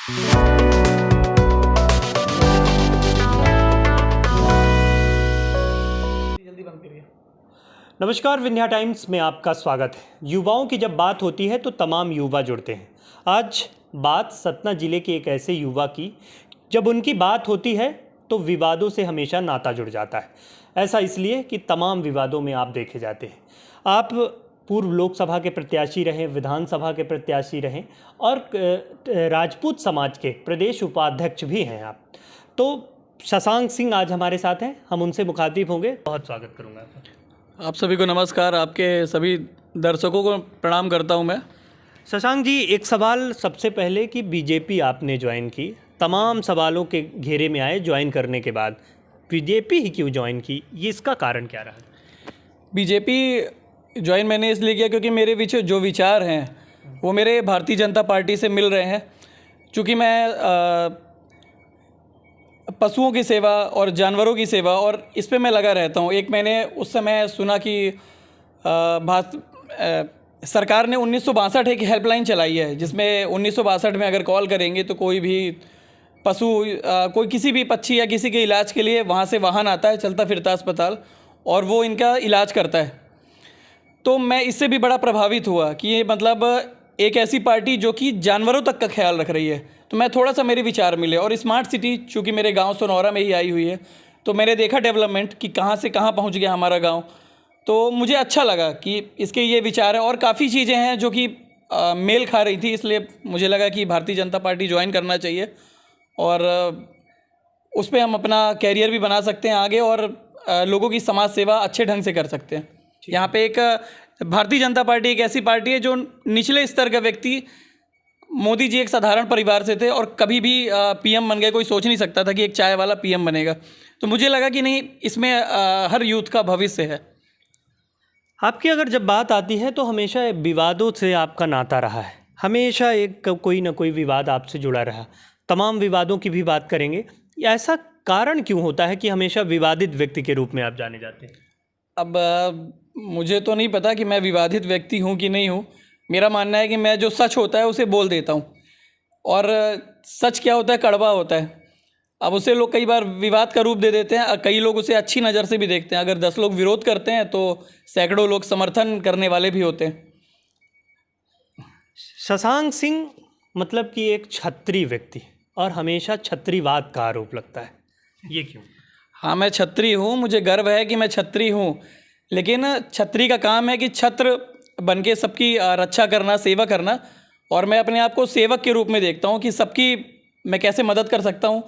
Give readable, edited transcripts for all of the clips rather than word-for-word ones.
जल्दी बंद करिए। नमस्कार, विंध्या टाइम्स में आपका स्वागत है। युवाओं की जब बात होती है तो तमाम युवा जुड़ते हैं। आज बात सतना जिले के एक ऐसे युवा की, जब उनकी बात होती है तो विवादों से हमेशा नाता जुड़ जाता है। ऐसा इसलिए कि तमाम विवादों में आप देखे जाते हैं। आप पूर्व लोकसभा के प्रत्याशी रहे, विधानसभा के प्रत्याशी रहें और राजपूत समाज के प्रदेश उपाध्यक्ष भी हैं आप। तो शशांक सिंह आज हमारे साथ हैं, हम उनसे मुखातिब होंगे। बहुत स्वागत करूंगा आपका। आप सभी को नमस्कार, आपके सभी दर्शकों को प्रणाम करता हूं मैं। शशांक जी, एक सवाल सबसे पहले कि बीजेपी आपने ज्वाइन की, तमाम सवालों के घेरे में आए ज्वाइन करने के बाद। बीजेपी ही क्यों ज्वाइन की, ये इसका कारण क्या रहा? बीजेपी ज्वाइन मैंने इसलिए किया क्योंकि मेरे पीछे जो विचार हैं वो मेरे भारतीय जनता पार्टी से मिल रहे हैं। चूँकि मैं पशुओं की सेवा और जानवरों की सेवा और इस पे मैं लगा रहता हूँ। एक मैंने उस समय सुना कि सरकार ने 1962 एक हेल्पलाइन चलाई है, जिसमें 1962 में अगर कॉल करेंगे तो कोई भी पशु कोई किसी भी पक्षी या किसी के इलाज के लिए वहाँ से वाहन आता है, चलता फिरता अस्पताल, और वो इनका इलाज करता है। तो मैं इससे भी बड़ा प्रभावित हुआ कि ये मतलब एक ऐसी पार्टी जो कि जानवरों तक का ख्याल रख रही है। तो मैं थोड़ा सा मेरे विचार मिले, और स्मार्ट सिटी चूँकि मेरे गांव सोनौरा में ही आई हुई है, तो मैंने देखा डेवलपमेंट कि कहाँ से कहाँ पहुँच गया हमारा गांव। तो मुझे अच्छा लगा कि इसके ये विचार है और काफ़ी चीज़ें हैं जो कि मेल खा रही थी, इसलिए मुझे लगा कि भारतीय जनता पार्टी ज्वाइन करना चाहिए और उस पर हम अपना कैरियर भी बना सकते हैं आगे, और लोगों की समाज सेवा अच्छे ढंग से कर सकते हैं। यहाँ पे एक भारतीय जनता पार्टी एक ऐसी पार्टी है जो निचले स्तर का व्यक्ति, मोदी जी एक साधारण परिवार से थे और कभी भी पीएम बन गए। कोई सोच नहीं सकता था कि एक चाय वाला पीएम बनेगा। तो मुझे लगा कि नहीं, इसमें हर यूथ का भविष्य है। आपकी अगर जब बात आती है तो हमेशा विवादों से आपका नाता रहा है, हमेशा एक कोई ना कोई विवाद आपसे जुड़ा रहा। तमाम विवादों की भी बात करेंगे। ऐसा कारण क्यों होता है कि हमेशा विवादित व्यक्ति के रूप में आप जाने जाते हैं? अब मुझे तो नहीं पता कि मैं विवादित व्यक्ति हूँ कि नहीं हूँ। मेरा मानना है कि मैं जो सच होता है उसे बोल देता हूँ, और सच क्या होता है, कड़वा होता है। अब उसे लोग कई बार विवाद का रूप दे देते हैं, कई लोग उसे अच्छी नज़र से भी देखते हैं। अगर 10 लोग विरोध करते हैं तो सैकड़ों लोग समर्थन करने वाले भी होते हैं। शशांक सिंह मतलब कि एक क्षत्रिय व्यक्ति, और हमेशा क्षत्रियवाद का आरोप लगता है, ये क्यों? हाँ, मैं क्षत्रिय हूँ, मुझे गर्व है कि मैं क्षत्रिय हूँ, लेकिन क्षत्रिय का काम है कि छत्र बन के सबकी रक्षा करना, सेवा करना, और मैं अपने आप को सेवक के रूप में देखता हूँ कि सबकी मैं कैसे मदद कर सकता हूँ।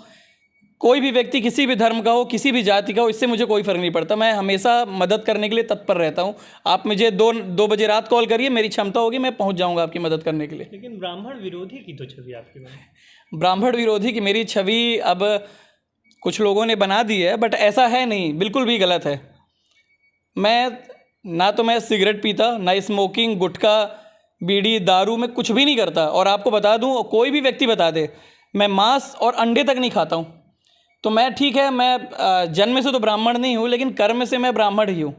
कोई भी व्यक्ति किसी भी धर्म का हो, किसी भी जाति का हो, इससे मुझे कोई फ़र्क नहीं पड़ता। मैं हमेशा मदद करने के लिए तत्पर रहता हूँ। आप मुझे दो बजे रात कॉल करिए, मेरी क्षमता होगी, मैं पहुँच जाऊँगा आपकी मदद करने के लिए। लेकिन ब्राह्मण विरोधी की तो छवि आपके बनी। ब्राह्मण विरोधी की मेरी छवि अब कुछ लोगों ने बना दी है, बट ऐसा है नहीं, बिल्कुल भी गलत है। मैं सिगरेट पीता, ना स्मोकिंग, गुटखा, बीड़ी, दारू, में कुछ भी नहीं करता। और आपको बता दूं, कोई भी व्यक्ति बता दे, मैं मांस और अंडे तक नहीं खाता हूं। तो मैं ठीक है, मैं जन्म से तो ब्राह्मण नहीं हूं, लेकिन कर्म से मैं ब्राह्मण ही हूं।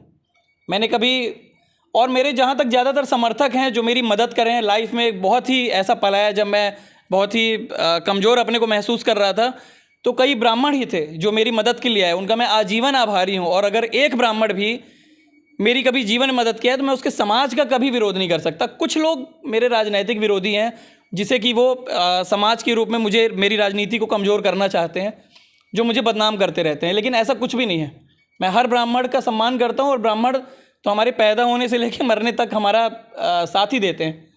मैंने कभी, और मेरे जहाँ तक ज़्यादातर समर्थक हैं जो मेरी मदद कर रहे हैं लाइफ में, बहुत ही ऐसा पला है जब मैं बहुत ही कमज़ोर अपने को महसूस कर रहा था, तो कई ब्राह्मण ही थे जो मेरी मदद के लिए आए। उनका मैं आजीवन आभारी हूँ। और अगर एक ब्राह्मण भी मेरी कभी जीवन में मदद किया है तो मैं उसके समाज का कभी विरोध नहीं कर सकता। कुछ लोग मेरे राजनीतिक विरोधी हैं, जिसे कि वो समाज के रूप में मुझे, मेरी राजनीति को कमज़ोर करना चाहते हैं, जो मुझे बदनाम करते रहते हैं। लेकिन ऐसा कुछ भी नहीं है। मैं हर ब्राह्मण का सम्मान करता हूँ, और ब्राह्मण तो हमारे पैदा होने से लेकर मरने तक हमारा साथ ही देते हैं।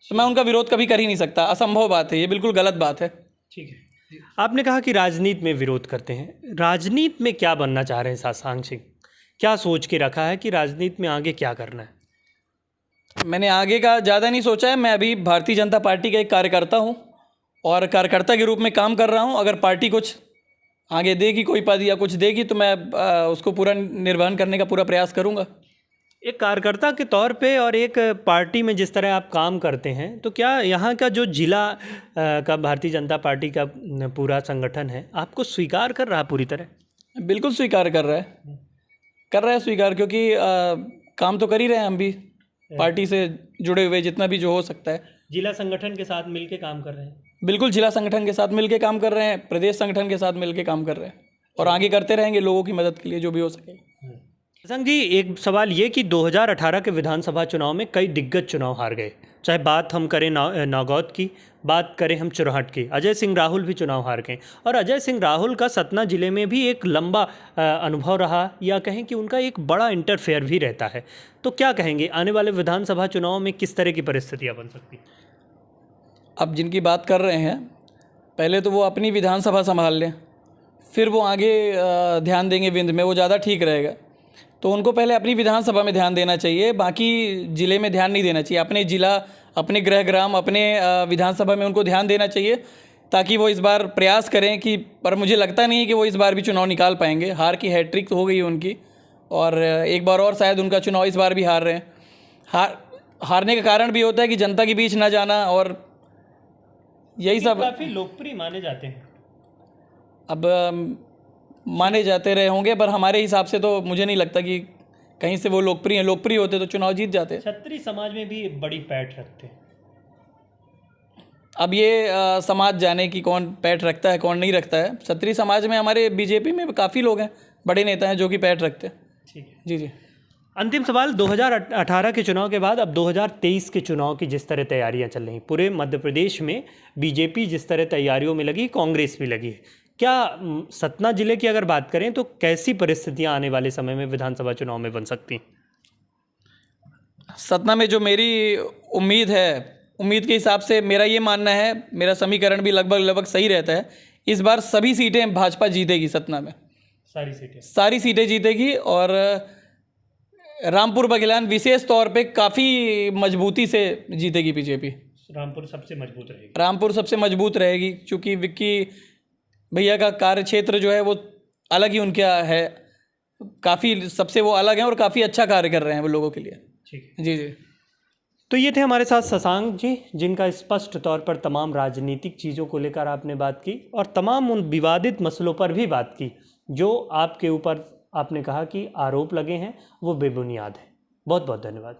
तो मैं उनका विरोध कभी कर ही नहीं सकता। असंभव बात है, ये बिल्कुल गलत बात है। ठीक है, आपने कहा कि राजनीति में विरोध करते हैं। राजनीति में क्या बनना चाह रहे हैं शशांक सिंह? क्या सोच के रखा है कि राजनीति में आगे क्या करना है? मैंने आगे का ज़्यादा नहीं सोचा है। मैं अभी भारतीय जनता पार्टी का एक कार्यकर्ता हूँ, और कार्यकर्ता के रूप में काम कर रहा हूँ। अगर पार्टी कुछ आगे देगी, कोई पद या कुछ देगी, तो मैं उसको पूरा निर्वहन करने का पूरा प्रयास करूँगा। एक कार्यकर्ता के तौर पे और एक पार्टी में जिस तरह आप काम करते हैं, तो क्या यहाँ का जो जिला का भारतीय जनता पार्टी का पूरा संगठन है आपको स्वीकार कर रहा है पूरी तरह? बिल्कुल स्वीकार कर रहा है स्वीकार, क्योंकि काम तो कर ही रहे हैं हम भी पार्टी से जुड़े हुए, जितना भी जो हो सकता है। जिला संगठन के साथ मिलके काम कर रहे हैं? बिल्कुल जिला संगठन के साथ मिलके काम कर रहे हैं, प्रदेश संगठन के साथ मिलके काम कर रहे हैं और आगे करते रहेंगे लोगों की मदद के लिए जो भी हो सके। शशांक जी, एक सवाल ये कि 2018 के विधानसभा चुनाव में कई दिग्गज चुनाव हार गए, चाहे बात हम करें नागौद की, बात करें हम चुरहट की। अजय सिंह राहुल भी चुनाव हार गए और अजय सिंह राहुल का सतना जिले में भी एक लंबा अनुभव रहा, या कहें कि उनका एक बड़ा इंटरफेयर भी रहता है। तो क्या कहेंगे आने वाले विधानसभा चुनाव में किस तरह की परिस्थितियाँ बन सकती? अब जिनकी बात कर रहे हैं, पहले तो वो अपनी विधानसभा संभाल लें, फिर वो आगे ध्यान देंगे विंध्य में, वो ज़्यादा ठीक रहेगा। तो उनको पहले अपनी विधानसभा में ध्यान देना चाहिए, बाकी ज़िले में ध्यान नहीं देना चाहिए। अपने ज़िला, अपने गृह ग्राम, अपने विधानसभा में उनको ध्यान देना चाहिए, ताकि वो इस बार प्रयास करें कि, पर मुझे लगता नहीं है कि वो इस बार भी चुनाव निकाल पाएंगे। हार की हैट्रिक तो हो गई है उनकी, और एक बार और शायद उनका चुनाव इस बार भी हार रहे हैं। हारने का कारण भी होता है कि जनता के बीच ना जाना, और यही सब काफ़ी लोकप्रिय माने जाते हैं। अब माने जाते रहे होंगे, पर हमारे हिसाब से तो मुझे नहीं लगता कि कहीं से वो लोकप्रिय हैं। लोकप्रिय होते तो चुनाव जीत जाते। क्षत्रिय समाज में भी बड़ी पैठ रखते हैं। अब ये समाज जाने कि कौन पैठ रखता है कौन नहीं रखता है। क्षत्रिय समाज में हमारे बीजेपी में काफ़ी लोग हैं, बड़े नेता हैं जो कि पैठ रखते हैं। ठीक है जी जी। अंतिम सवाल, 2018 के चुनाव के बाद अब 2023 के चुनाव की जिस तरह तैयारियां चल रही, पूरे मध्य प्रदेश में बीजेपी जिस तरह तैयारियों में लगी, कांग्रेस भी लगी है, क्या सतना जिले की अगर बात करें तो कैसी परिस्थितियां आने वाले समय में विधानसभा चुनाव में बन सकती? सतना में जो मेरी उम्मीद है, उम्मीद के हिसाब से मेरा ये मानना है, मेरा समीकरण भी लगभग सही रहता है, इस बार सभी सीटें भाजपा जीतेगी। सतना में सारी सीटें जीतेगी, और रामपुर बघेलान विशेष तौर पे काफ़ी मजबूती से जीतेगी बीजेपी। रामपुर सबसे मजबूत रहेगी। रामपुर सबसे मजबूत रहेगी, क्योंकि विक्की भैया का कार्य क्षेत्र जो है वो अलग ही उनका है, काफ़ी सबसे वो अलग हैं और काफ़ी अच्छा कार्य कर रहे हैं वो लोगों के लिए। ठीक है जी जी। तो ये थे हमारे साथ शशांक जी, जिनका स्पष्ट तौर पर तमाम राजनीतिक चीज़ों को लेकर आपने बात की और तमाम उन विवादित मसलों पर भी बात की जो आपके ऊपर आपने कहा कि आरोप लगे हैं वो बेबुनियाद है। बहुत बहुत धन्यवाद।